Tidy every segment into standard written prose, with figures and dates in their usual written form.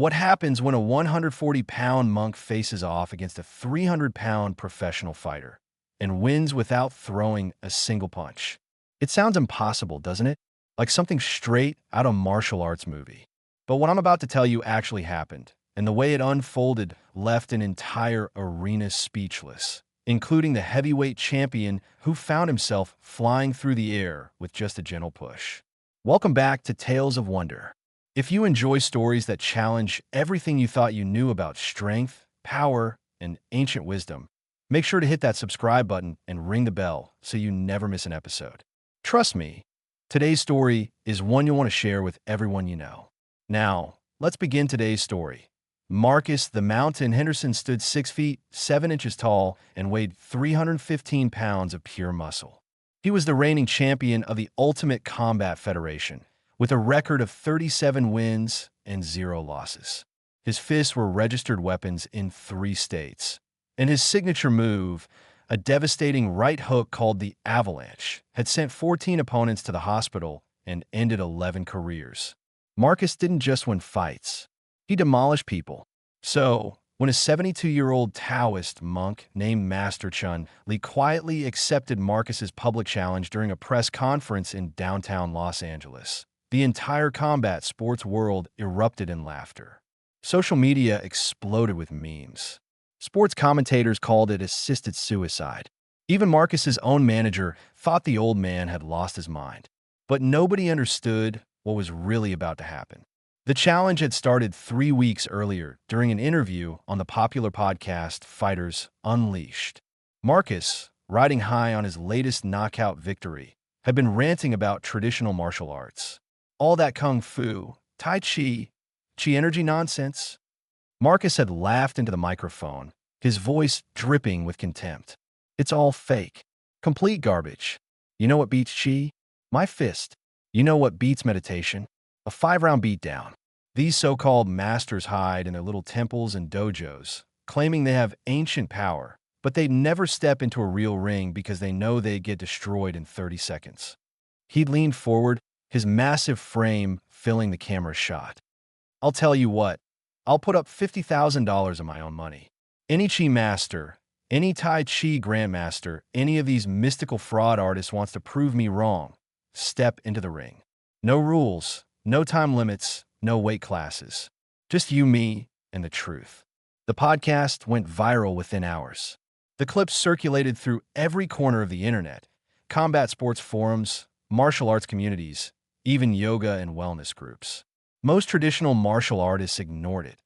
What happens when a 140-pound monk faces off against a 300-pound professional fighter and wins without throwing a single punch? It sounds impossible, doesn't it? Like something straight out of a martial arts movie. But what I'm about to tell you actually happened, and the way it unfolded left an entire arena speechless, including the heavyweight champion who found himself flying through the air with just a gentle push. Welcome back to Tales of Wonder. If you enjoy stories that challenge everything you thought you knew about strength, power, and ancient wisdom, make sure to hit that subscribe button and ring the bell so you never miss an episode. Trust me, today's story is one you'll want to share with everyone you know. Now, let's begin today's story. Marcus the Mountain Henderson stood 6 feet 7 inches tall and weighed 315 pounds of pure muscle. He was the reigning champion of the Ultimate Combat Federation, with a record of 37 wins and 0 losses. His fists were registered weapons in 3 states, and his signature move, a devastating right hook called the Avalanche, had sent 14 opponents to the hospital and ended 11 careers. Marcus didn't just win fights, he demolished people. So, when a 72-year-old Taoist monk named Master Chen Li quietly accepted Marcus's public challenge during a press conference in downtown Los Angeles, the entire combat sports world erupted in laughter. Social media exploded with memes. Sports commentators called it assisted suicide. Even Marcus's own manager thought the old man had lost his mind. But nobody understood what was really about to happen. The challenge had started 3 weeks earlier during an interview on the popular podcast Fighters Unleashed. Marcus, riding high on his latest knockout victory, had been ranting about traditional martial arts. All that kung fu, tai chi energy nonsense. Marcus had laughed into the microphone, his voice dripping with contempt. It's all fake. Complete garbage. You know what beats chi? My fist. You know what beats meditation? A 5-round beatdown. These so-called masters hide in their little temples and dojos, claiming they have ancient power, but they'd never step into a real ring because they know they'd get destroyed in 30 seconds. He leaned forward, his massive frame filling the camera shot. I'll tell you what, I'll put up $50,000 of my own money. Any chi master, any tai chi grandmaster, any of these mystical fraud artists wants to prove me wrong, step into the ring. No rules, no time limits, no weight classes. Just you, me, and the truth. The podcast went viral within hours. The clips circulated through every corner of the internet, combat sports forums, martial arts communities, even yoga and wellness groups. Most traditional martial artists ignored it,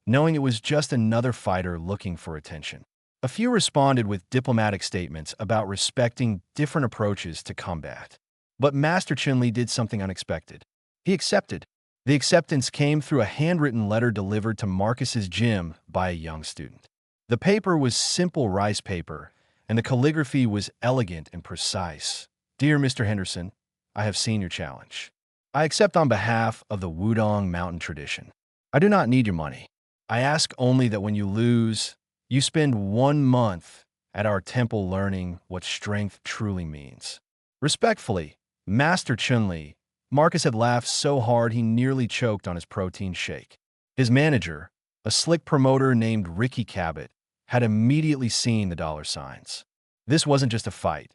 knowing it was just another fighter looking for attention. A few responded with diplomatic statements about respecting different approaches to combat. But Master Chen Li did something unexpected. He accepted. The acceptance came through a handwritten letter delivered to Marcus's gym by a young student. The paper was simple rice paper, and the calligraphy was elegant and precise. Dear Mr. Henderson, I have seen your challenge. I accept on behalf of the Wudong mountain tradition. I do not need your money. I ask only that when you lose, you spend 1 month at our temple learning what strength truly means. Respectfully, Master Chen Li. Marcus had laughed so hard he nearly choked on his protein shake. His manager, a slick promoter named Ricky Cabot, had immediately seen the dollar signs. This wasn't just a fight.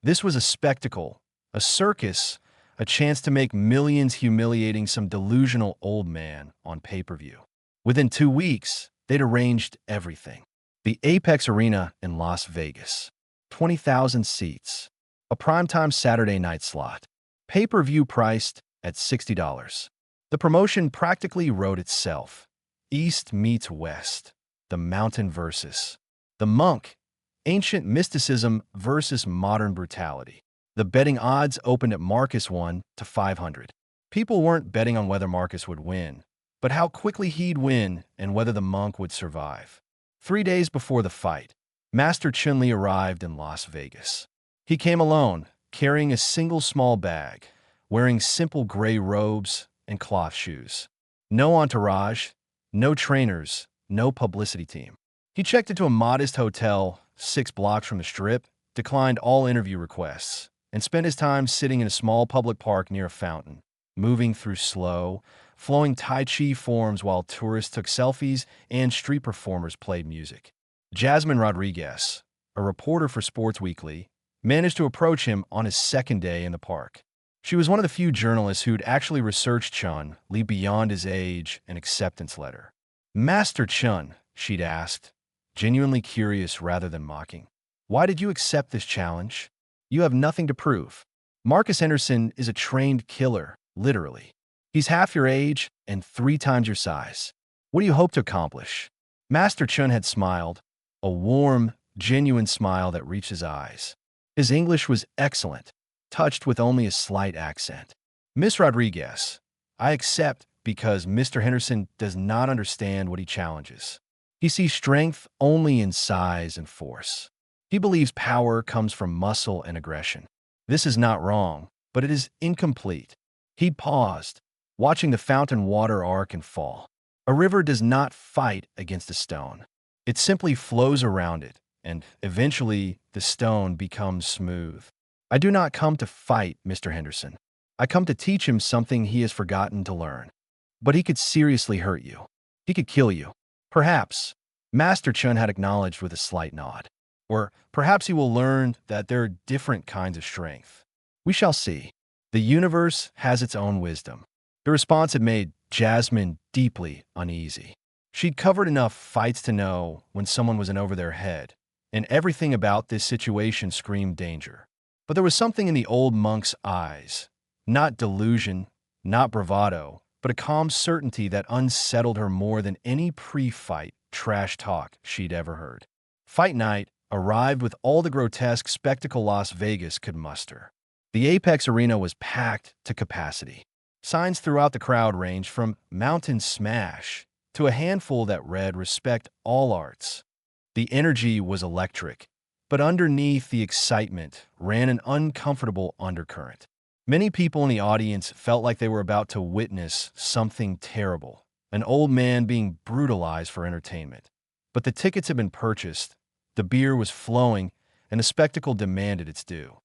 This was a spectacle, a circus, a chance to make millions humiliating some delusional old man on pay-per-view. Within 2 weeks, they'd arranged everything. The Apex Arena in Las Vegas. 20,000 seats. A primetime Saturday night slot. Pay-per-view priced at $60. The promotion practically wrote itself. East meets West. The mountain versus the monk. Ancient mysticism versus modern brutality. The betting odds opened at Marcus 1 to 500. People weren't betting on whether Marcus would win, but how quickly he'd win and whether the monk would survive. 3 days before the fight, Master Chen Li arrived in Las Vegas. He came alone, carrying a single small bag, wearing simple gray robes and cloth shoes. No entourage, no trainers, no publicity team. He checked into a modest hotel 6 blocks from the Strip, declined all interview requests, and spent his time sitting in a small public park near a fountain, moving through slow, flowing Tai Chi forms while tourists took selfies and street performers played music. Jasmine Rodriguez, a reporter for Sports Weekly, managed to approach him on his second day in the park. She was one of the few journalists who'd actually researched Chen Li beyond his age and acceptance letter. Master Chen, she'd asked, genuinely curious rather than mocking. Why did you accept this challenge? You have nothing to prove. Marcus Henderson is a trained killer, literally. He's half your age and 3 times your size. What do you hope to accomplish? Master Chen had smiled, a warm, genuine smile that reached his eyes. His English was excellent, touched with only a slight accent. Miss Rodriguez, I accept because Mr. Henderson does not understand what he challenges. He sees strength only in size and force. He believes power comes from muscle and aggression. This is not wrong, but it is incomplete. He paused, watching the fountain water arc and fall. A river does not fight against a stone. It simply flows around it, and eventually the stone becomes smooth. I do not come to fight Mr. Henderson. I come to teach him something he has forgotten to learn. But he could seriously hurt you. He could kill you. Perhaps, Master Chen had acknowledged with a slight nod. Or perhaps he will learn that there are different kinds of strength. We shall see. The universe has its own wisdom. The response had made Jasmine deeply uneasy. She'd covered enough fights to know when someone was in over their head, and everything about this situation screamed danger. But there was something in the old monk's eyes, not delusion, not bravado, but a calm certainty that unsettled her more than any pre-fight trash talk she'd ever heard. Fight night arrived with all the grotesque spectacle Las Vegas could muster. The Apex Arena was packed to capacity. Signs throughout the crowd ranged from "Mountain Smash" to a handful that read "Respect all arts." The energy was electric, but underneath the excitement ran an uncomfortable undercurrent. Many people in the audience felt like they were about to witness something terrible, an old man being brutalized for entertainment. But the tickets had been purchased, the beer was flowing, and the spectacle demanded its due.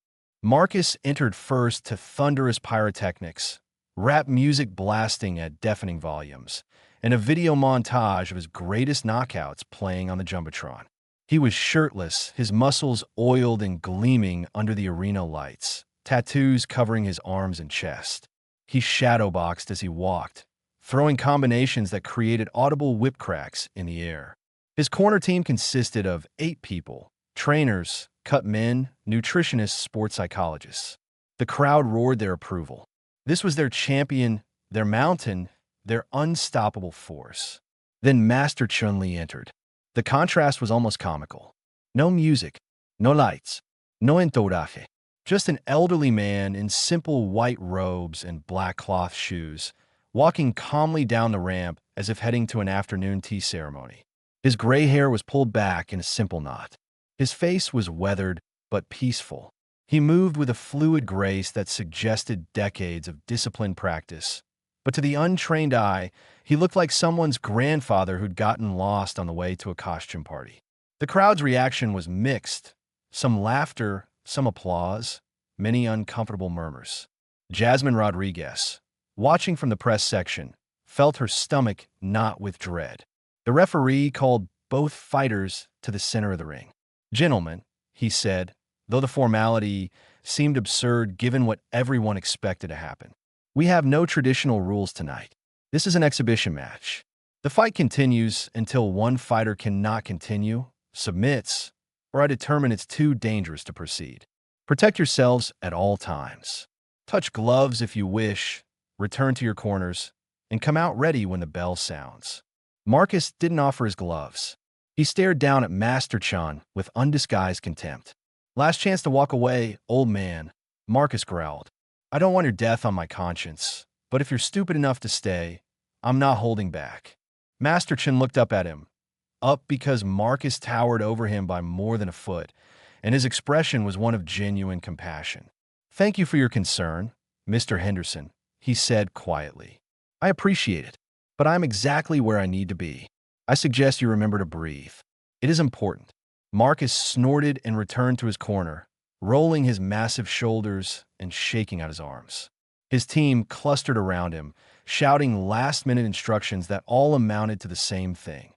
Marcus entered first to thunderous pyrotechnics, rap music blasting at deafening volumes, and a video montage of his greatest knockouts playing on the Jumbotron. He was shirtless, his muscles oiled and gleaming under the arena lights, tattoos covering his arms and chest. He shadowboxed as he walked, throwing combinations that created audible whip cracks in the air. His corner team consisted of 8 people: trainers, cut men, nutritionists, sports psychologists. The crowd roared their approval. This was their champion, their mountain, their unstoppable force. Then Master Chen Li entered. The contrast was almost comical. No music, no lights, no entourage. Just an elderly man in simple white robes and black cloth shoes, walking calmly down the ramp as if heading to an afternoon tea ceremony. His gray hair was pulled back in a simple knot. His face was weathered but peaceful. He moved with a fluid grace that suggested decades of disciplined practice. But to the untrained eye, he looked like someone's grandfather who'd gotten lost on the way to a costume party. The crowd's reaction was mixed. Some laughter, some applause, many uncomfortable murmurs. Jasmine Rodriguez, watching from the press section, felt her stomach knot with dread. The referee called both fighters to the center of the ring. "Gentlemen," he said, though the formality seemed absurd given what everyone expected to happen. "We have no traditional rules tonight. This is an exhibition match. The fight continues until one fighter cannot continue, submits, or I determine it's too dangerous to proceed. Protect yourselves at all times. Touch gloves if you wish, return to your corners, and come out ready when the bell sounds." Marcus didn't offer his gloves. He stared down at Master Chen with undisguised contempt. "Last chance to walk away, old man," Marcus growled. "I don't want your death on my conscience, but if you're stupid enough to stay, I'm not holding back." Master Chen looked up at him, up because Marcus towered over him by more than a foot, and his expression was one of genuine compassion. "Thank you for your concern, Mr. Henderson," he said quietly. "I appreciate it, but I'm exactly where I need to be. I suggest you remember to breathe. It is important." Marcus snorted and returned to his corner, rolling his massive shoulders and shaking out his arms. His team clustered around him, shouting last-minute instructions that all amounted to the same thing: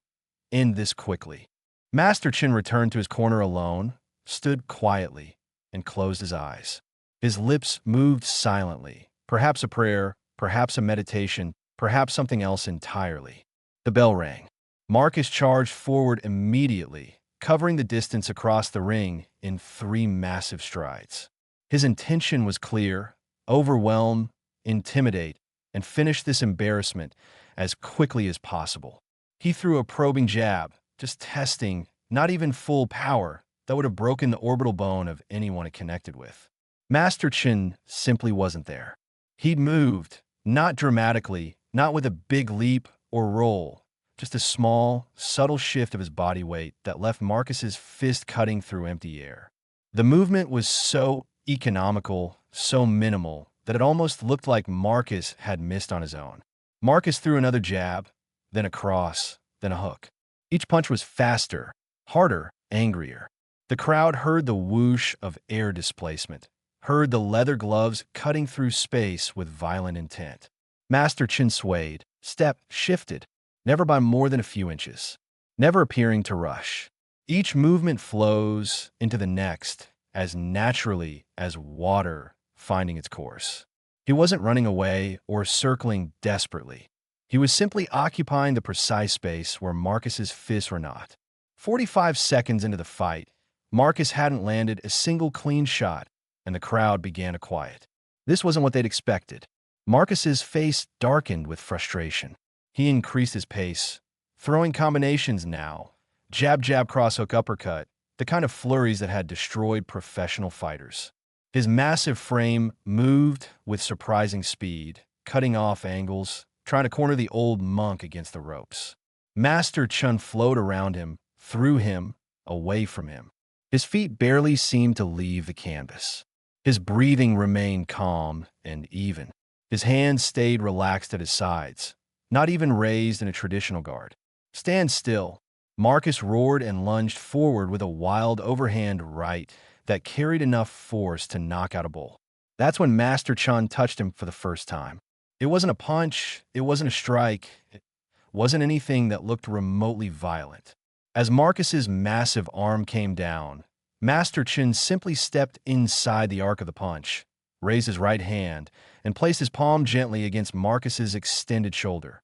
end this quickly. Master Chen returned to his corner alone, stood quietly, and closed his eyes. His lips moved silently, perhaps a prayer, perhaps a meditation, perhaps something else entirely. The bell rang. Marcus charged forward immediately, covering the distance across the ring in 3 massive strides. His intention was clear: overwhelm, intimidate, and finish this embarrassment as quickly as possible. He threw a probing jab, just testing, not even full power, that would have broken the orbital bone of anyone it connected with. Master Chen simply wasn't there. He'd moved, not dramatically, not with a big leap or roll, just a small, subtle shift of his body weight that left Marcus's fist cutting through empty air. The movement was so economical, so minimal, that it almost looked like Marcus had missed on his own. Marcus threw another jab, then a cross, then a hook. Each punch was faster, harder, angrier. The crowd heard the whoosh of air displacement, heard the leather gloves cutting through space with violent intent. Master Chen swayed, step shifted, never by more than a few inches, never appearing to rush. Each movement flows into the next as naturally as water finding its course. He wasn't running away or circling desperately. He was simply occupying the precise space where Marcus's fists were not. 45 seconds into the fight, Marcus hadn't landed a single clean shot, and the crowd began to quiet. This wasn't what they'd expected. Marcus's face darkened with frustration. He increased his pace, throwing combinations now: jab, jab, cross, hook, uppercut, the kind of flurries that had destroyed professional fighters. His massive frame moved with surprising speed, cutting off angles, trying to corner the old monk against the ropes. Master Chen flowed around him, through him, away from him. His feet barely seemed to leave the canvas. His breathing remained calm and even. His hands stayed relaxed at his sides, not even raised in a traditional guard. Stand still. Marcus roared and lunged forward with a wild overhand right that carried enough force to knock out a bull. That's when Master Chen touched him for the first time. It wasn't a punch, it wasn't a strike, it wasn't anything that looked remotely violent. As Marcus's massive arm came down, Master Chen simply stepped inside the arc of the punch, raised his right hand, and placed his palm gently against Marcus's extended shoulder,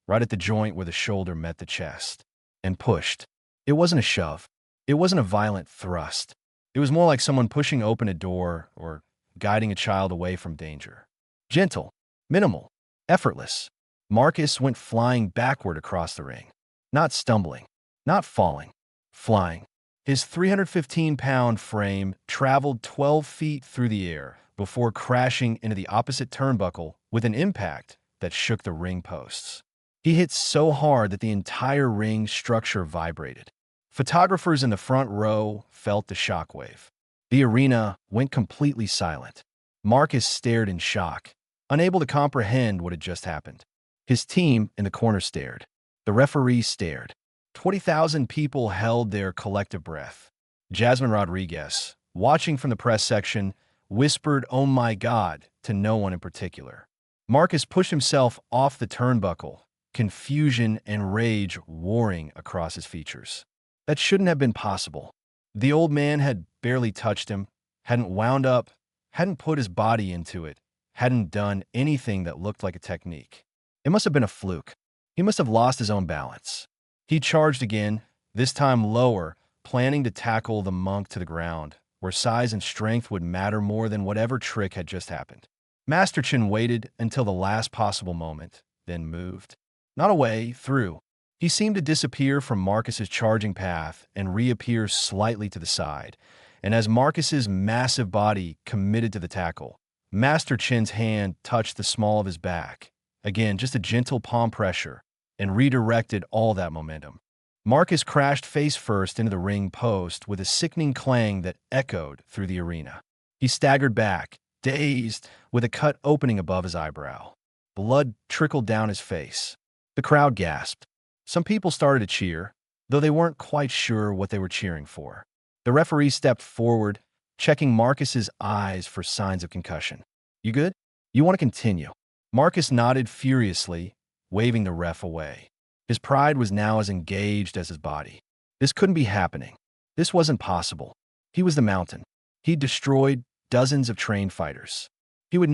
right at the joint where the shoulder met the chest, and pushed. It wasn't a shove. It wasn't a violent thrust. It was more like someone pushing open a door or guiding a child away from danger. Gentle, minimal, effortless. Marcus went flying backward across the ring. Not stumbling, not falling, flying. His 315-pound frame traveled 12 feet through the air before crashing into the opposite turnbuckle with an impact that shook the ring posts. He hit so hard that the entire ring structure vibrated. Photographers in the front row felt the shockwave. The arena went completely silent. Marcus stared in shock, unable to comprehend what had just happened. His team in the corner stared. The referee stared. 20,000 people held their collective breath. Jasmine Rodriguez, watching from the press section, whispered, "Oh my God," to no one in particular. Marcus pushed himself off the turnbuckle, confusion and rage warring across his features. That shouldn't have been possible. The old man had barely touched him, hadn't wound up, hadn't put his body into it, hadn't done anything that looked like a technique. It must have been a fluke. He must have lost his own balance. He charged again, this time lower, planning to tackle the monk to the ground, where size and strength would matter more than whatever trick had just happened. Master Chen waited until the last possible moment, then moved. Not away, through. He seemed to disappear from Marcus's charging path and reappear slightly to the side, and as Marcus's massive body committed to the tackle, Master Chen's hand touched the small of his back. Again, just a gentle palm pressure, and redirected all that momentum. Marcus crashed face first into the ring post with a sickening clang that echoed through the arena. He staggered back, dazed, with a cut opening above his eyebrow. Blood trickled down his face. The crowd gasped. Some people started to cheer, though they weren't quite sure what they were cheering for. The referee stepped forward, checking Marcus's eyes for signs of concussion. "You good? You want to continue?" Marcus nodded furiously, waving the ref away. His pride was now as engaged as his body. This couldn't be happening. This wasn't possible. He was the mountain. He'd destroyed dozens of trained fighters. He could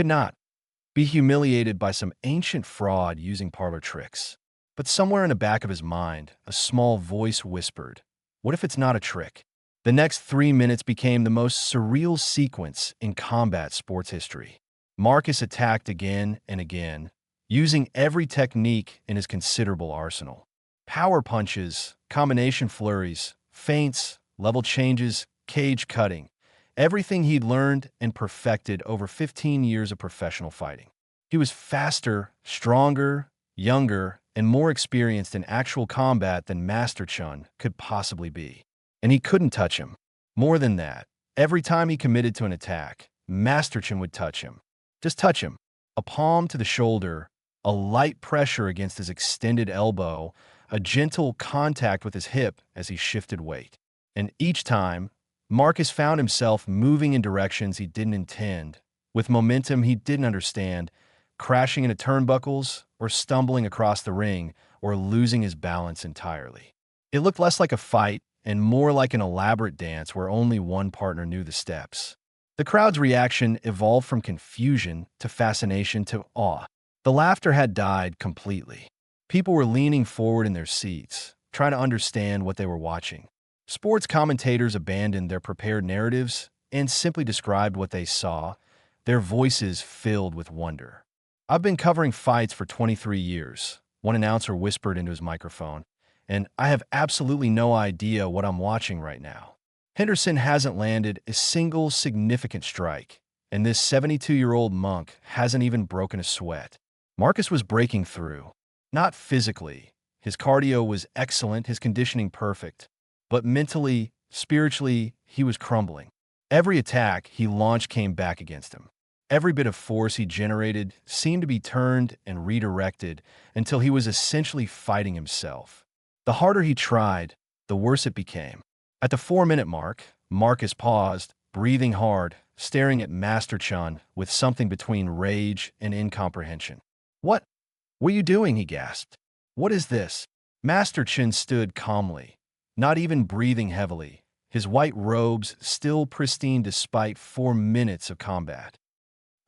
not, be humiliated by some ancient fraud using parlor tricks. But somewhere in the back of his mind, a small voice whispered, "What if it's not a trick?" The next 3 minutes became the most surreal sequence in combat sports history. Marcus attacked again and again, using every technique in his considerable arsenal. Power punches, combination flurries, feints, level changes, cage cutting. Everything he'd learned and perfected over 15 years of professional fighting. He was faster, stronger, younger, and more experienced in actual combat than Master Chen could possibly be. And he couldn't touch him. More than that, every time he committed to an attack, Master Chen would touch him. Just touch him. A palm to the shoulder, a light pressure against his extended elbow, a gentle contact with his hip as he shifted weight. And each time, Marcus found himself moving in directions he didn't intend, with momentum he didn't understand, crashing into turnbuckles, or stumbling across the ring, or losing his balance entirely. It looked less like a fight and more like an elaborate dance where only one partner knew the steps. The crowd's reaction evolved from confusion to fascination to awe. The laughter had died completely. People were leaning forward in their seats, trying to understand what they were watching. Sports commentators abandoned their prepared narratives and simply described what they saw, their voices filled with wonder. "I've been covering fights for 23 years, one announcer whispered into his microphone, "and I have absolutely no idea what I'm watching right now. Henderson hasn't landed a single significant strike, and this 72-year-old monk hasn't even broken a sweat." Marcus was breaking through. Not physically. His cardio was excellent, his conditioning perfect. But mentally, spiritually, he was crumbling. Every attack he launched came back against him. Every bit of force he generated seemed to be turned and redirected until he was essentially fighting himself. The harder he tried, the worse it became. At the 4-minute mark, Marcus paused, breathing hard, staring at Master Chen with something between rage and incomprehension. What are you doing?" he gasped. "What is this?" Master Chen stood calmly, not even breathing heavily, his white robes still pristine despite 4 minutes of combat.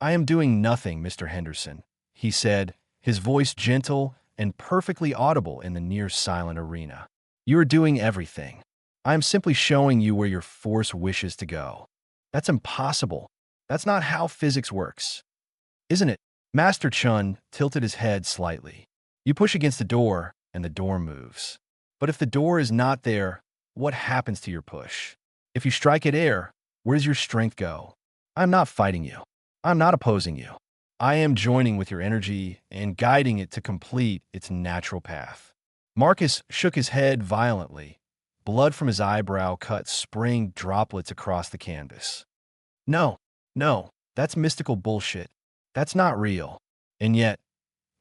"I am doing nothing, Mr. Henderson," he said, his voice gentle and perfectly audible in the near-silent arena. "You are doing everything. I am simply showing you where your force wishes to go." "That's impossible. That's not how physics works." "Isn't it?" Master Chen tilted his head slightly. "You push against the door, and the door moves. But if the door is not there, what happens to your push? If you strike at air, where does your strength go? I'm not fighting you. I'm not opposing you. I am joining with your energy and guiding it to complete its natural path." Marcus shook his head violently. Blood from his eyebrow cut spraying droplets across the canvas. No, that's mystical bullshit. That's not real." And yet,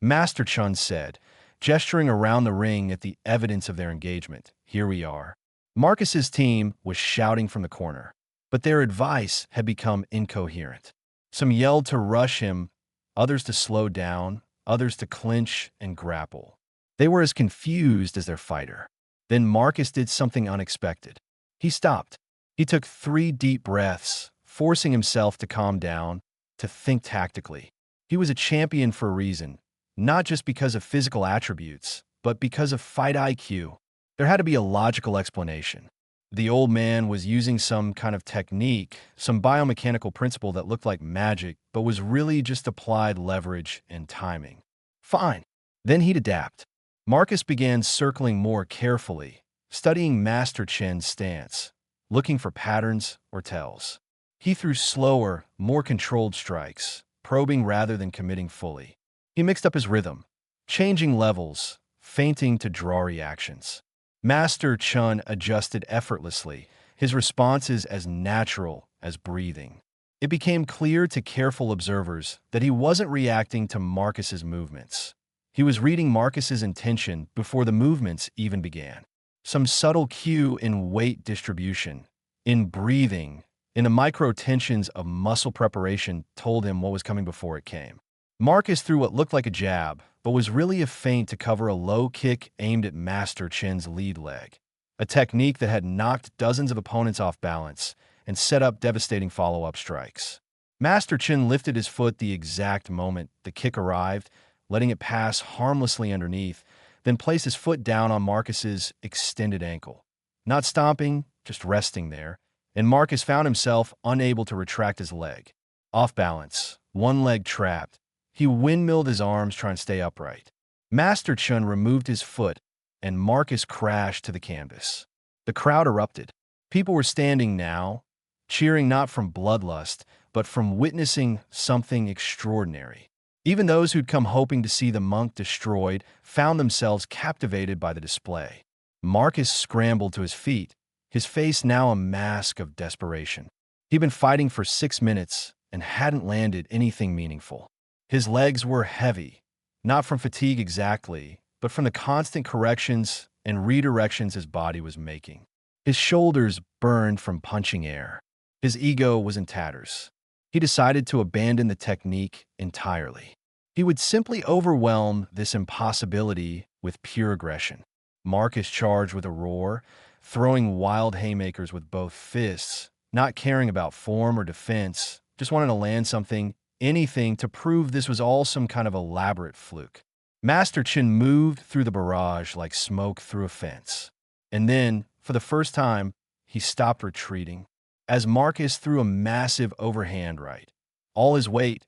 Master Chen said, gesturing around the ring at the evidence of their engagement, "Here we are." Marcus's team was shouting from the corner, but their advice had become incoherent. Some yelled to rush him, others to slow down, others to clinch and grapple. They were as confused as their fighter. Then Marcus did something unexpected. He stopped. He took 3 deep breaths, forcing himself to calm down, to think tactically. He was a champion for a reason, not just because of physical attributes, but because of fight IQ. There had to be a logical explanation. The old man was using some kind of technique, some biomechanical principle that looked like magic, but was really just applied leverage and timing. Fine. Then he'd adapt. Marcus began circling more carefully, studying Master Chen's stance, looking for patterns or tells. He threw slower, more controlled strikes, probing rather than committing fully. He mixed up his rhythm, changing levels, feinting to draw reactions. Master Chen adjusted effortlessly, his responses as natural as breathing. It became clear to careful observers that he wasn't reacting to Marcus's movements. He was reading Marcus's intention before the movements even began. Some subtle cue in weight distribution, in breathing, in the micro tensions of muscle preparation told him what was coming before it came. Marcus threw what looked like a jab, but was really a feint to cover a low kick aimed at Master Chen's lead leg, a technique that had knocked dozens of opponents off balance and set up devastating follow-up strikes. Master Chen lifted his foot the exact moment the kick arrived, letting it pass harmlessly underneath, then placed his foot down on Marcus's extended ankle. Not stomping, just resting there, and Marcus found himself unable to retract his leg. Off balance, one leg trapped, he windmilled his arms trying to stay upright. Master Chen removed his foot, and Marcus crashed to the canvas. The crowd erupted. People were standing now, cheering not from bloodlust, but from witnessing something extraordinary. Even those who'd come hoping to see the monk destroyed found themselves captivated by the display. Marcus scrambled to his feet, his face now a mask of desperation. He'd been fighting for 6 minutes and hadn't landed anything meaningful. His legs were heavy, not from fatigue exactly, but from the constant corrections and redirections his body was making. His shoulders burned from punching air. His ego was in tatters. He decided to abandon the technique entirely. He would simply overwhelm this impossibility with pure aggression. Marcus charged with a roar, throwing wild haymakers with both fists, not caring about form or defense, just wanting to land something, anything to prove this was all some kind of elaborate fluke. Master Chen moved through the barrage like smoke through a fence. And then, for the first time, he stopped retreating. As Marcus threw a massive overhand right, all his weight,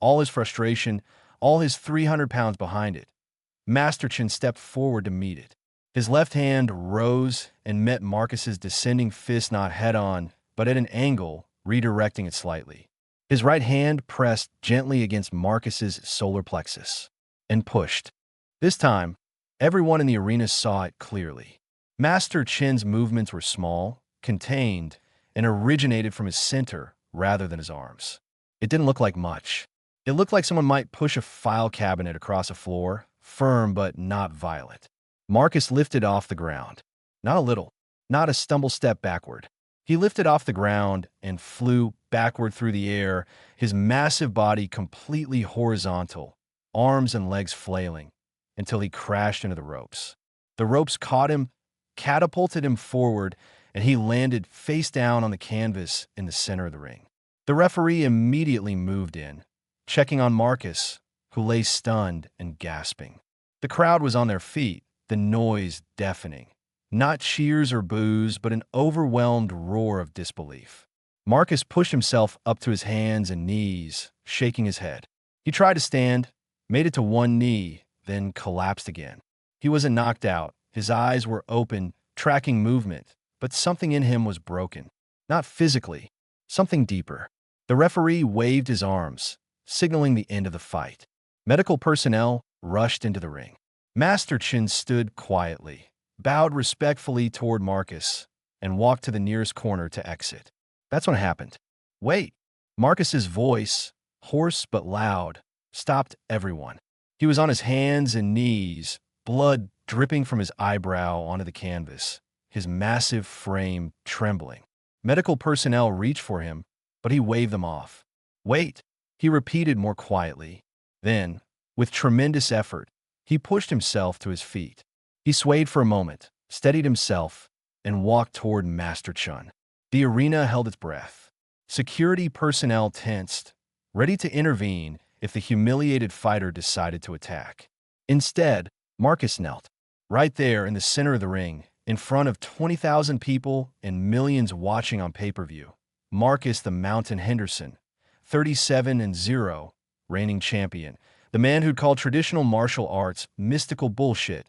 all his frustration, all his 300 pounds behind it, Master Chen stepped forward to meet it. His left hand rose and met Marcus's descending fist not head-on, but at an angle, redirecting it slightly. His right hand pressed gently against Marcus's solar plexus and pushed. This time, everyone in the arena saw it clearly. Master Chen's movements were small, contained, and originated from his center rather than his arms. It didn't look like much. It looked like someone might push a file cabinet across a floor, firm but not violent. Marcus lifted off the ground. Not a little, not a stumble step backward. He lifted off the ground and flew backward through the air, his massive body completely horizontal, arms and legs flailing, until he crashed into the ropes. The ropes caught him, catapulted him forward, and he landed face down on the canvas in the center of the ring. The referee immediately moved in, checking on Marcus, who lay stunned and gasping. The crowd was on their feet, the noise deafening. Not cheers or boos, but an overwhelmed roar of disbelief. Marcus pushed himself up to his hands and knees, shaking his head. He tried to stand, made it to one knee, then collapsed again. He wasn't knocked out. His eyes were open, tracking movement, but something in him was broken. Not physically, something deeper. The referee waved his arms, signaling the end of the fight. Medical personnel rushed into the ring. Master Chen stood quietly, bowed respectfully toward Marcus, and walked to the nearest corner to exit. That's when it happened. Wait! Marcus's voice, hoarse but loud, stopped everyone. He was on his hands and knees, blood dripping from his eyebrow onto the canvas, his massive frame trembling. Medical personnel reached for him, but he waved them off. Wait! He repeated more quietly. Then, with tremendous effort, he pushed himself to his feet. He swayed for a moment, steadied himself, and walked toward Master Chen. The arena held its breath. Security personnel tensed, ready to intervene if the humiliated fighter decided to attack. Instead, Marcus knelt, right there in the center of the ring, in front of 20,000 people and millions watching on pay-per-view. Marcus the Mountain Henderson, 37-0, reigning champion, the man who'd called traditional martial arts mystical bullshit,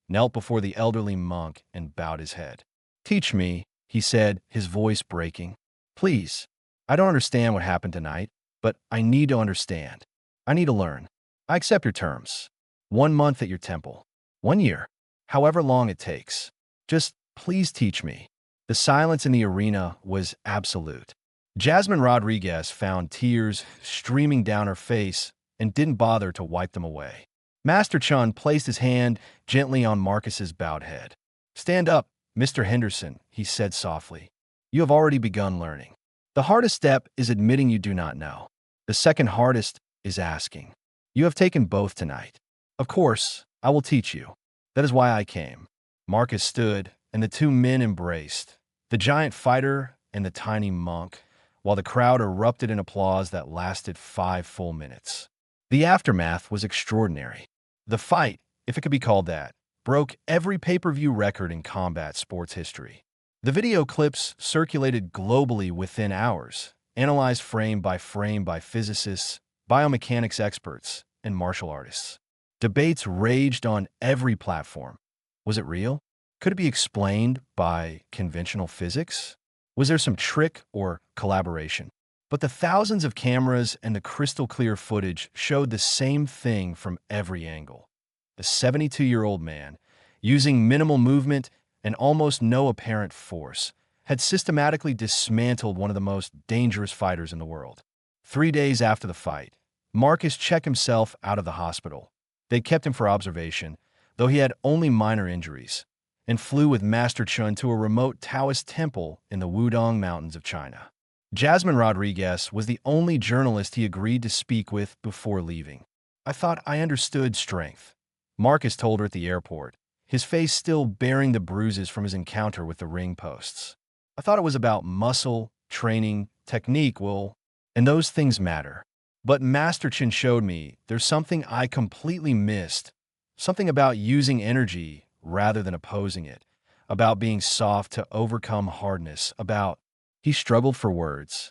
knelt before the elderly monk and bowed his head. "Teach me," he said, his voice breaking. "Please. I don't understand what happened tonight, but I need to understand. I need to learn. I accept your terms. 1 month at your temple. 1 year. However long it takes. Just please teach me." The silence in the arena was absolute. Jasmine Rodriguez found tears streaming down her face and didn't bother to wipe them away. Master Chen placed his hand gently on Marcus's bowed head. "Stand up, Mr. Henderson," he said softly. "You have already begun learning. The hardest step is admitting you do not know. The second hardest is asking." You have taken both tonight. Of course, I will teach you. That is why I came. Marcus stood, and the two men embraced, the giant fighter and the tiny monk, while the crowd erupted in applause that lasted 5 full minutes. The aftermath was extraordinary. The fight, if it could be called that, broke every pay-per-view record in combat sports history. The video clips circulated globally within hours, analyzed frame by physicists, biomechanics experts, and martial artists. Debates raged on every platform. Was it real? Could it be explained by conventional physics? Was there some trick or collaboration? But the thousands of cameras and the crystal-clear footage showed the same thing from every angle. The 72-year-old man, using minimal movement and almost no apparent force, had systematically dismantled one of the most dangerous fighters in the world. 3 days after the fight, Marcus checked himself out of the hospital. They kept him for observation, though he had only minor injuries, and flew with Master Chen to a remote Taoist temple in the Wudong Mountains of China. Jasmine Rodriguez was the only journalist he agreed to speak with before leaving. "I thought I understood strength," Marcus told her at the airport, his face still bearing the bruises from his encounter with the ring posts. "I thought it was about muscle, training, technique, and those things matter. But Master Chen showed me there's something I completely missed, something about using energy rather than opposing it, about being soft to overcome hardness, about—" He struggled for words.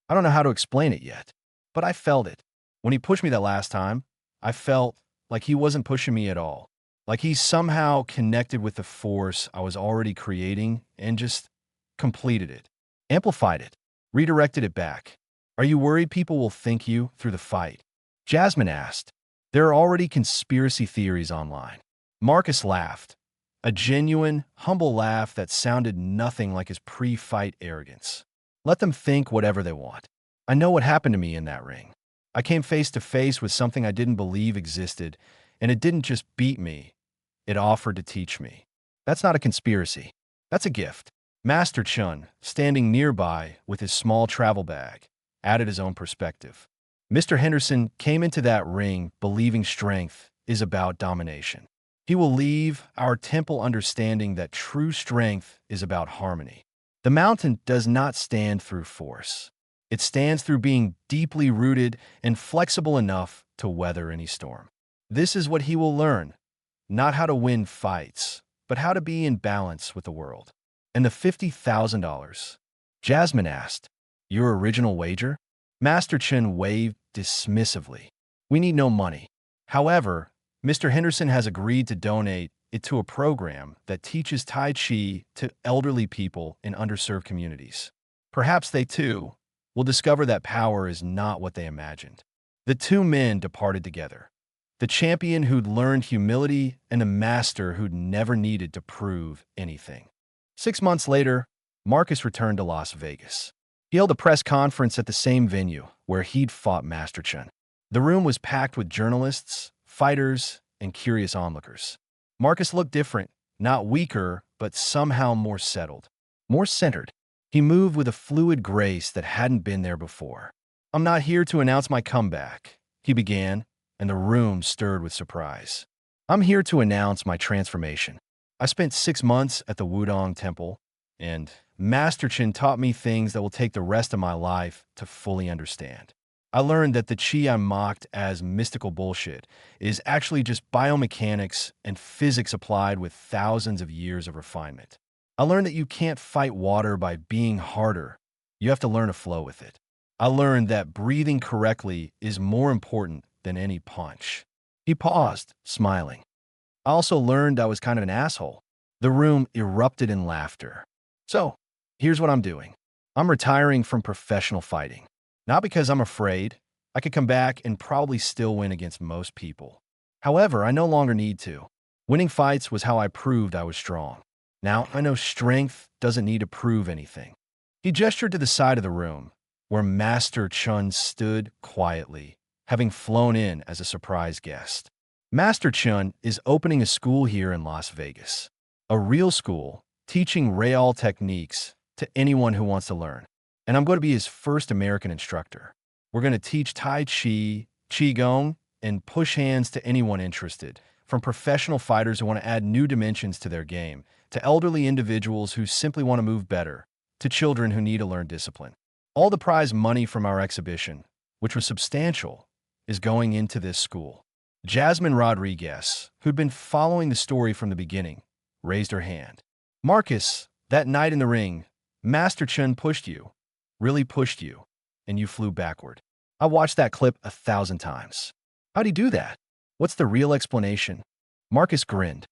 "I don't know how to explain it yet, but I felt it. When he pushed me that last time, I felt like he wasn't pushing me at all. Like he somehow connected with the force I was already creating and just completed it, amplified it, redirected it back. Are you worried people will think you through the fight?" Jasmine asked. "There are already conspiracy theories online." Marcus laughed, a genuine, humble laugh that sounded nothing like his pre-fight arrogance. "Let them think whatever they want. I know what happened to me in that ring. I came face to face with something I didn't believe existed, and it didn't just beat me, it offered to teach me. That's not a conspiracy. That's a gift." Master Chen, standing nearby with his small travel bag, added his own perspective. "Mr. Henderson came into that ring believing strength is about domination. He will leave our temple understanding that true strength is about harmony. The mountain does not stand through force. It stands through being deeply rooted and flexible enough to weather any storm. This is what he will learn, not how to win fights, but how to be in balance with the world." "And the $50,000? Jasmine asked. "Your original wager?" Master Chen waved dismissively. "We need no money. However, Mr. Henderson has agreed to donate it to a program that teaches Tai Chi to elderly people in underserved communities. Perhaps they, too, will discover that power is not what they imagined." The two men departed together, the champion who'd learned humility and the master who'd never needed to prove anything. 6 months later, Marcus returned to Las Vegas. He held a press conference at the same venue where he'd fought Master Chen. The room was packed with journalists, fighters, and curious onlookers. Marcus looked different, not weaker, but somehow more settled, more centered. He moved with a fluid grace that hadn't been there before. "I'm not here to announce my comeback," he began, and the room stirred with surprise. "I'm here to announce my transformation. I spent 6 months at the Wudong Temple, and Master Chen taught me things that will take the rest of my life to fully understand. I learned that the chi I mocked as mystical bullshit is actually just biomechanics and physics applied with thousands of years of refinement. I learned that you can't fight water by being harder. You have to learn to flow with it. I learned that breathing correctly is more important than any punch." He paused, smiling. "I also learned I was kind of an asshole." The room erupted in laughter. "So, here's what I'm doing. I'm retiring from professional fighting. Not because I'm afraid. I could come back and probably still win against most people. However, I no longer need to. Winning fights was how I proved I was strong. Now I know strength doesn't need to prove anything." He gestured to the side of the room, where Master Chen stood quietly, having flown in as a surprise guest. "Master Chen is opening a school here in Las Vegas. A real school, teaching real techniques to anyone who wants to learn. And I'm going to be his first American instructor. We're going to teach Tai Chi, Qigong, and push hands to anyone interested, from professional fighters who want to add new dimensions to their game, to elderly individuals who simply want to move better, to children who need to learn discipline. All the prize money from our exhibition, which was substantial, is going into this school. Jasmine Rodriguez, who'd been following the story from the beginning, raised her hand. Marcus, that night in the ring, Master Chen pushed you, really pushed you, and you flew backward. I watched that clip 1,000 times. How'd he do that? What's the real explanation? Marcus grinned.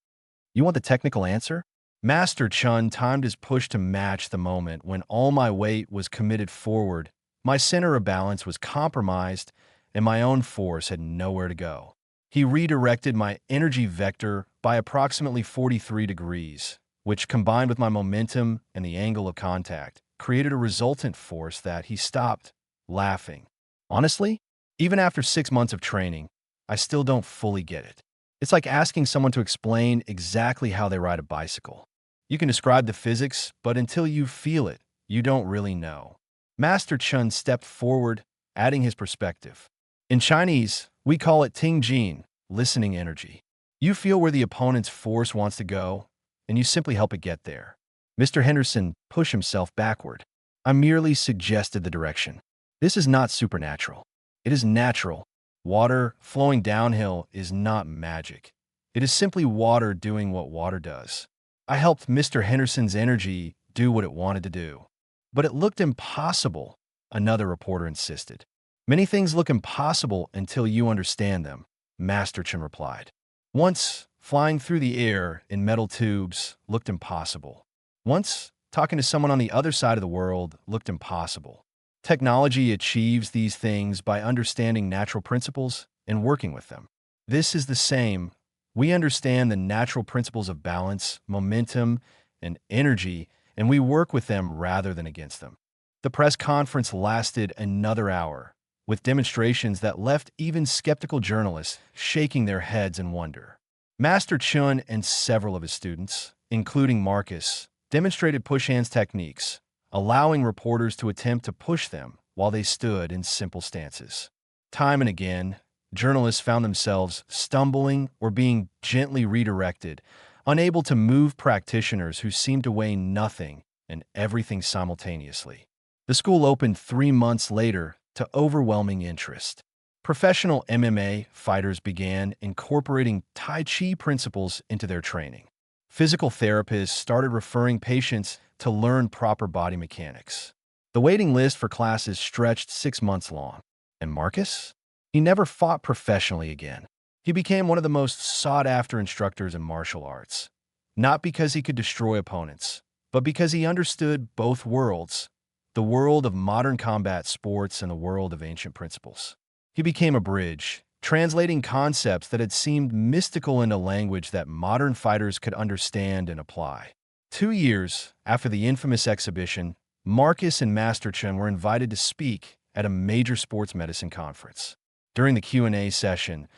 You want the technical answer? Master Chen timed his push to match the moment when all my weight was committed forward, my center of balance was compromised, and my own force had nowhere to go. He redirected my energy vector by approximately 43 degrees, which, combined with my momentum and the angle of contact, created a resultant force that he stopped laughing. Honestly, even after 6 months of training, I still don't fully get it. It's like asking someone to explain exactly how they ride a bicycle. You can describe the physics, but until you feel it, you don't really know. Master Chen stepped forward, adding his perspective. In Chinese, we call it Tingjin, listening energy. You feel where the opponent's force wants to go, and you simply help it get there. Mr. Henderson pushed himself backward. I merely suggested the direction. This is not supernatural. It is natural. Water flowing downhill is not magic. It is simply water doing what water does. I helped Mr. Henderson's energy do what it wanted to do. But it looked impossible, another reporter insisted. Many things look impossible until you understand them, Master Chen replied. Once, flying through the air in metal tubes looked impossible. Once, talking to someone on the other side of the world looked impossible. Technology achieves these things by understanding natural principles and working with them. This is the same. We understand the natural principles of balance, momentum, and energy, and we work with them rather than against them. The press conference lasted another hour, with demonstrations that left even skeptical journalists shaking their heads in wonder. Master Chen and several of his students, including Marcus, demonstrated push hands techniques, allowing reporters to attempt to push them while they stood in simple stances. Time and again, journalists found themselves stumbling or being gently redirected, unable to move practitioners who seemed to weigh nothing and everything simultaneously. The school opened 3 months later to overwhelming interest. Professional MMA fighters began incorporating Tai Chi principles into their training. Physical therapists started referring patients to learn proper body mechanics. The waiting list for classes stretched 6 months long. And Marcus? He never fought professionally again. He became one of the most sought-after instructors in martial arts, not because he could destroy opponents, but because he understood both worlds, the world of modern combat sports and the world of ancient principles. He became a bridge, translating concepts that had seemed mystical into language that modern fighters could understand and apply. 2 years after the infamous exhibition, Marcus and Master Chen were invited to speak at a major sports medicine conference. During the Q&A session,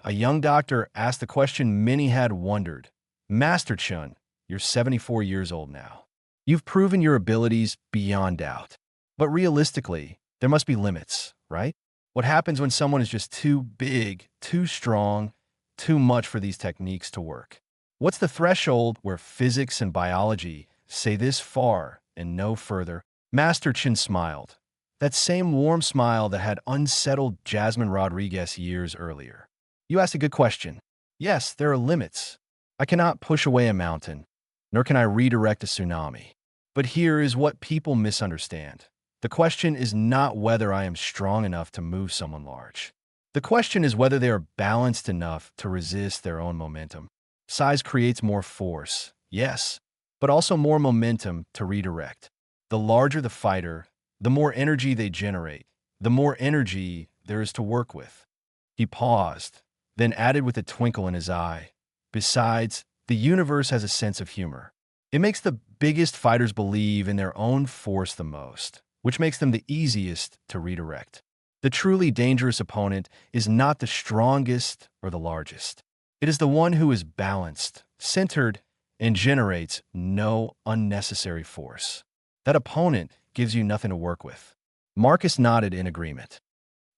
a young doctor asked the question many had wondered. Master Chen, you're 74 years old now. You've proven your abilities beyond doubt. But realistically, there must be limits, right? What happens when someone is just too big, too strong, too much for these techniques to work? What's the threshold where physics and biology say this far and no further? Master Chen smiled. That same warm smile that had unsettled Jasmine Rodriguez years earlier. You asked a good question. Yes, there are limits. I cannot push away a mountain, nor can I redirect a tsunami. But here is what people misunderstand. The question is not whether I am strong enough to move someone large. The question is whether they are balanced enough to resist their own momentum. Size creates more force, yes, but also more momentum to redirect. The larger the fighter, the more energy they generate, the more energy there is to work with. He paused, then added with a twinkle in his eye, besides, the universe has a sense of humor. It makes the biggest fighters believe in their own force the most, which makes them the easiest to redirect. The truly dangerous opponent is not the strongest or the largest. It is the one who is balanced, centered, and generates no unnecessary force. That opponent gives you nothing to work with. Marcus nodded in agreement.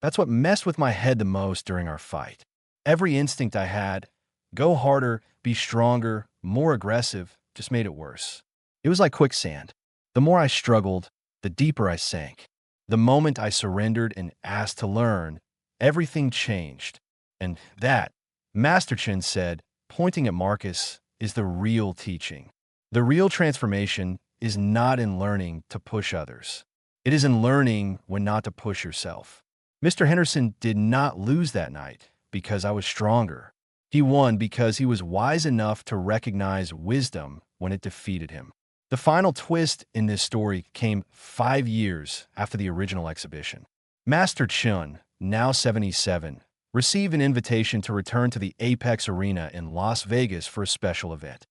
That's what messed with my head the most during our fight. Every instinct I had, go harder, be stronger, more aggressive, just made it worse. It was like quicksand. The more I struggled, the deeper I sank. The moment I surrendered and asked to learn, everything changed. And that, Master Chen said, pointing at Marcus, is the real teaching. The real transformation is not in learning to push others. It is in learning when not to push yourself. Mr. Henderson did not lose that night because I was stronger. He won because he was wise enough to recognize wisdom when it defeated him. The final twist in this story came 5 years after the original exhibition. Master Chen, now 77, received an invitation to return to the Apex Arena in Las Vegas for a special event,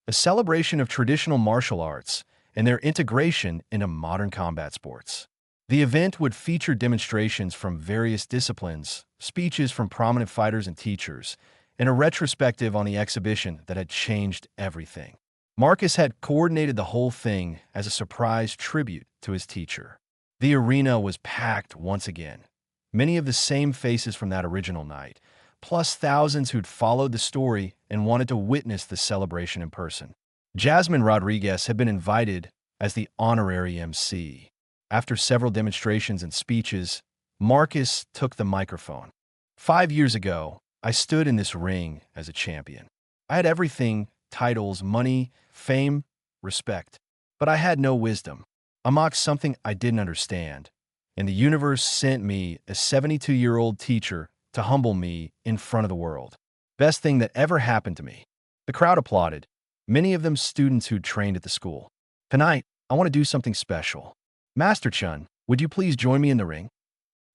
a celebration of traditional martial arts and their integration into modern combat sports. The event would feature demonstrations from various disciplines, speeches from prominent fighters and teachers, and a retrospective on the exhibition that had changed everything. Marcus had coordinated the whole thing as a surprise tribute to his teacher. The arena was packed once again. Many of the same faces from that original night, plus thousands who'd followed the story and wanted to witness the celebration in person. Jasmine Rodriguez had been invited as the honorary MC. After several demonstrations and speeches, Marcus took the microphone. 5 years ago, I stood in this ring as a champion. I had everything: titles, money, fame, respect. But I had no wisdom. I mocked something I didn't understand, and the universe sent me a 72-year-old teacher to humble me in front of the world. Best thing that ever happened to me. The crowd applauded, many of them students who'd trained at the school. Tonight, I want to do something special. Master Chen, would you please join me in the ring?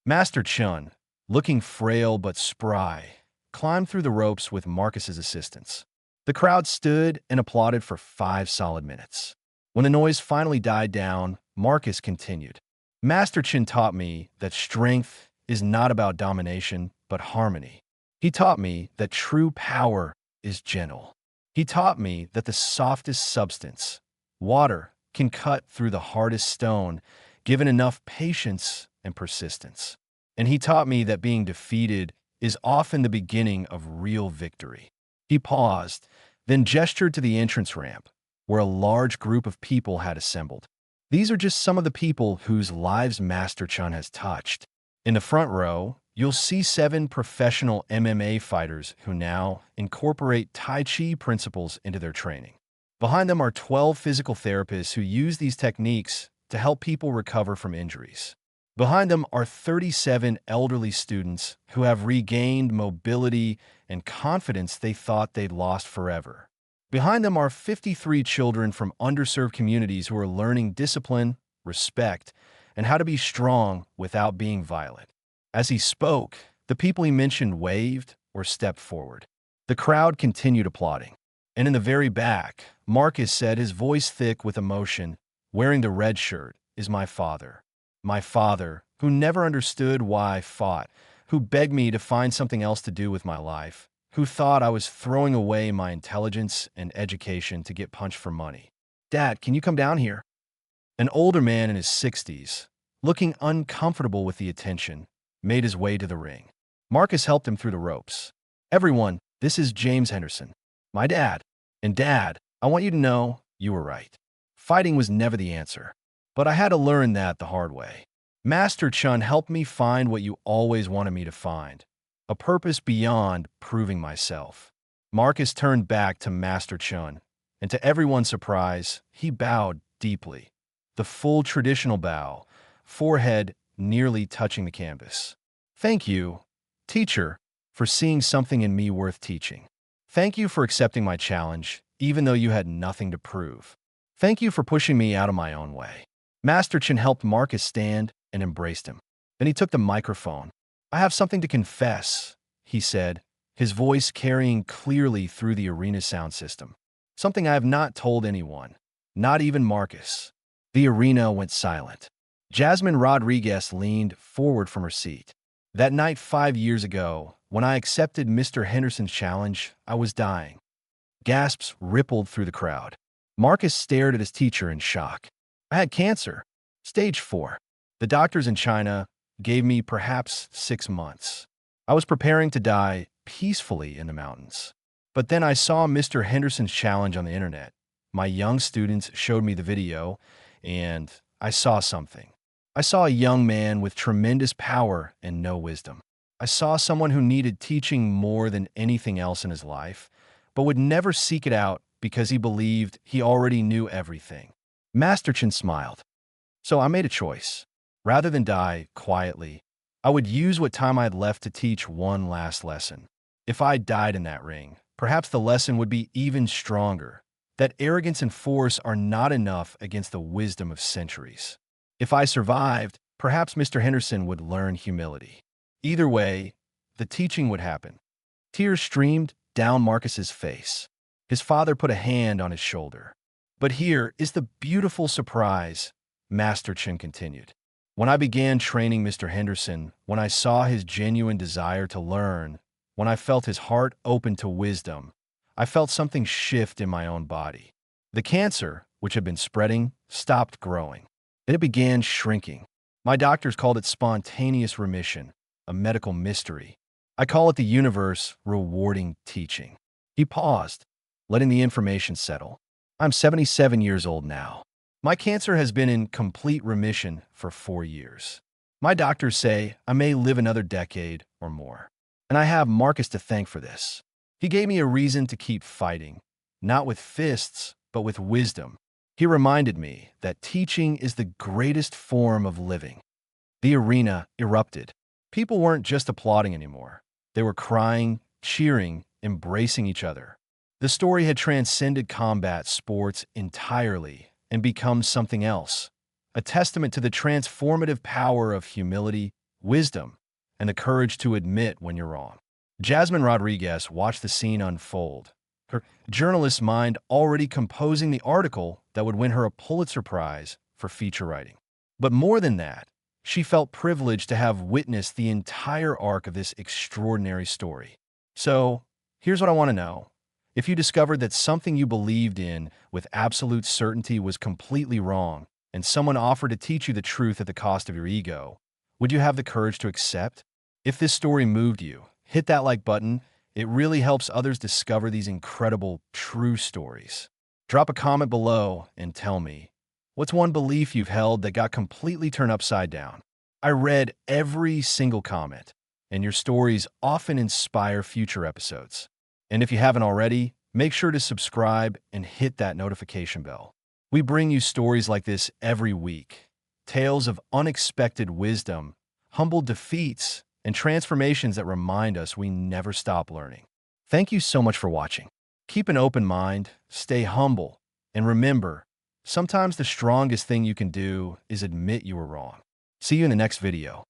Master Chen, looking frail but spry, climbed through the ropes with Marcus's assistance. The crowd stood and applauded for 5 solid minutes. When the noise finally died down, Marcus continued. Master Chen taught me that strength is not about domination, but harmony. He taught me that true power is gentle. He taught me that the softest substance, water, can cut through the hardest stone, given enough patience and persistence. And he taught me that being defeated is often the beginning of real victory. He paused, then gestured to the entrance ramp, where a large group of people had assembled. These are just some of the people whose lives Master Chen has touched. In the front row, you'll see 7 professional MMA fighters who now incorporate Tai Chi principles into their training. Behind them are 12 physical therapists who use these techniques to help people recover from injuries. Behind them are 37 elderly students who have regained mobility and confidence they thought they'd lost forever. Behind them are 53 children from underserved communities who are learning discipline, respect, and how to be strong without being violent. As he spoke, the people he mentioned waved or stepped forward. The crowd continued applauding. And in the very back, Marcus said, his voice thick with emotion, wearing the red shirt, is my father. My father, who never understood why I fought, who begged me to find something else to do with my life, who thought I was throwing away my intelligence and education to get punched for money. Dad, can you come down here? An older man in his 60s, looking uncomfortable with the attention, made his way to the ring. Marcus helped him through the ropes. Everyone, this is James Henderson, my dad. And Dad, I want you to know you were right. Fighting was never the answer. But I had to learn that the hard way. Master Chen helped me find what you always wanted me to find, a purpose beyond proving myself. Marcus turned back to Master Chen, and to everyone's surprise, he bowed deeply. The full traditional bow, forehead nearly touching the canvas. Thank you, teacher, for seeing something in me worth teaching. Thank you for accepting my challenge, even though you had nothing to prove. Thank you for pushing me out of my own way. Master Chen helped Marcus stand and embraced him. Then he took the microphone. I have something to confess, he said, his voice carrying clearly through the arena sound system. Something I have not told anyone, not even Marcus. The arena went silent. Jasmine Rodriguez leaned forward from her seat. That night 5 years ago, when I accepted Mr. Henderson's challenge, I was dying. Gasps rippled through the crowd. Marcus stared at his teacher in shock. I had cancer. Stage 4. The doctors in China, gave me perhaps 6 months. I was preparing to die peacefully in the mountains. But then I saw Mr. Henderson's challenge on the internet. My young students showed me the video, and I saw something. I saw a young man with tremendous power and no wisdom. I saw someone who needed teaching more than anything else in his life, but would never seek it out because he believed he already knew everything. Master Chen smiled. So I made a choice. Rather than die quietly, I would use what time I had left to teach one last lesson. If I died in that ring, perhaps the lesson would be even stronger, that arrogance and force are not enough against the wisdom of centuries. If I survived, perhaps Mr. Henderson would learn humility. Either way, the teaching would happen. Tears streamed down Marcus's face. His father put a hand on his shoulder. But here is the beautiful surprise, Master Chen continued. When I began training Mr. Henderson, when I saw his genuine desire to learn, when I felt his heart open to wisdom, I felt something shift in my own body. The cancer, which had been spreading, stopped growing. It began shrinking. My doctors called it spontaneous remission, a medical mystery. I call it the universe rewarding teaching. He paused, letting the information settle. I'm 77 years old now. My cancer has been in complete remission for 4 years. My doctors say I may live another decade or more. And I have Marcus to thank for this. He gave me a reason to keep fighting, not with fists, but with wisdom. He reminded me that teaching is the greatest form of living. The arena erupted. People weren't just applauding anymore. They were crying, cheering, embracing each other. The story had transcended combat sports entirely and become something else, a testament to the transformative power of humility, wisdom, and the courage to admit when you're wrong. Jasmine Rodriguez watched the scene unfold, her journalist's mind already composing the article that would win her a Pulitzer Prize for feature writing. But more than that, she felt privileged to have witnessed the entire arc of this extraordinary story. So, here's what I want to know. If you discovered that something you believed in with absolute certainty was completely wrong, and someone offered to teach you the truth at the cost of your ego, would you have the courage to accept? If this story moved you, hit that like button. It really helps others discover these incredible, true stories. Drop a comment below and tell me, what's one belief you've held that got completely turned upside down? I read every single comment, and your stories often inspire future episodes. And if you haven't already, make sure to subscribe and hit that notification bell. We bring you stories like this every week. Tales of unexpected wisdom, humble defeats, and transformations that remind us we never stop learning. Thank you so much for watching. Keep an open mind, stay humble, and remember, sometimes the strongest thing you can do is admit you were wrong. See you in the next video.